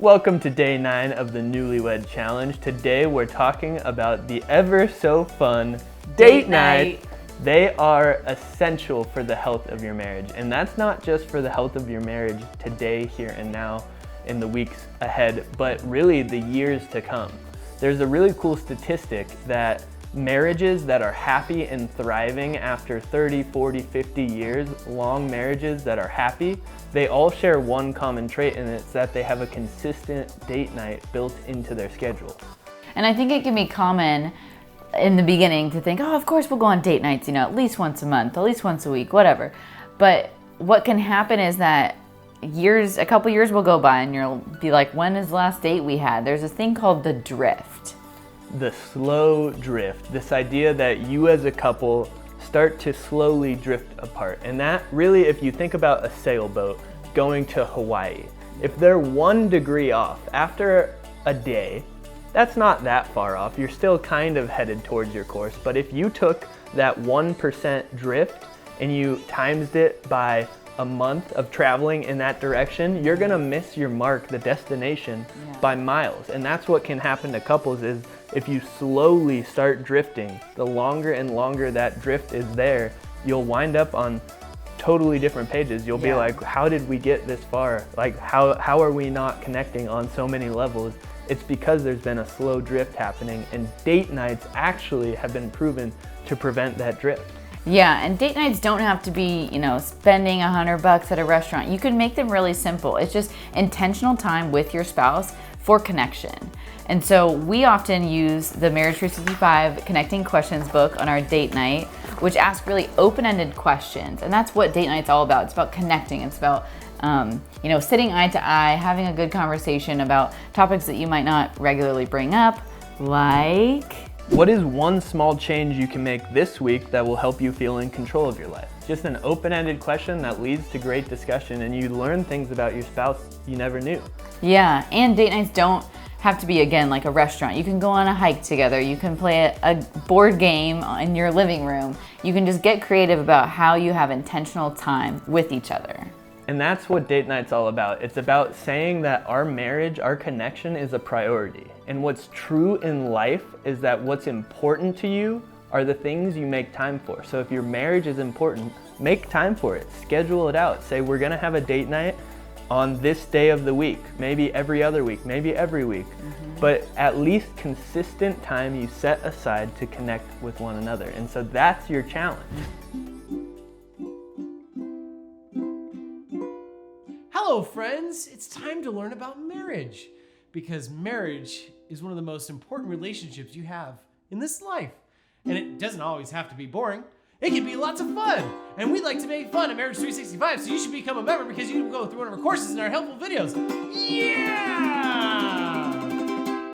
Welcome to day 9 of the Newlywed Challenge. Today we're talking about the ever so fun date night. They are essential for the health of your marriage. And that's not just for the health of your marriage today, here and now, in the weeks ahead, but really the years to come. There's a really cool statistic that marriages that are happy and thriving after 30, 40, 50 years, long marriages that are happy, they all share one common trait, and it's that they have a consistent date night built into their schedule. And I think it can be common in the beginning to think, oh, of course we'll go on date nights, at least once a month, at least once a week, whatever. But what can happen is that a couple years will go by and you'll be like, when is the last date we had? There's this thing called the drift. The slow drift, this idea that you as a couple start to slowly drift apart. And that really, if you think about a sailboat going to Hawaii, if they're 1 degree off after a day, that's not that far off. You're still kind of headed towards your course. But if you took that 1% drift and you times it by a month of traveling in that direction, you're gonna miss your mark, the destination, by miles. And that's what can happen to couples is if you slowly start drifting, the longer and longer that drift is there, you'll wind up on totally different pages. You'll be like, how did we get this far? Like, how are we not connecting on so many levels? It's because there's been a slow drift happening, and date nights actually have been proven to prevent that drift. Yeah, and date nights don't have to be, spending $100 at a restaurant. You can make them really simple. It's just intentional time with your spouse for connection. And so we often use the Marriage 365 Connecting Questions book on our date night, which asks really open-ended questions. And that's what date night's all about. It's about connecting. It's about, sitting eye to eye, having a good conversation about topics that you might not regularly bring up, like... What is one small change you can make this week that will help you feel in control of your life? Just an open-ended question that leads to great discussion, and you learn things about your spouse you never knew. Yeah, and date nights don't have to be, again, like a restaurant. You can go on a hike together. You can play a board game in your living room. You can just get creative about how you have intentional time with each other. And that's what date night's all about. It's about saying that our marriage, our connection is a priority. And what's true in life is that what's important to you are the things you make time for. So if your marriage is important, make time for it. Schedule it out. Say, we're gonna have a date night on this day of the week, maybe every other week, maybe every week. But at least consistent time you set aside to connect with one another. And so that's your challenge. Hello, friends. It's time to learn about marriage, because marriage is one of the most important relationships you have in this life. And it doesn't always have to be boring. It can be lots of fun. And we like to make fun at Marriage 365, so you should become a member because you can go through one of our courses and our helpful videos. Yeah!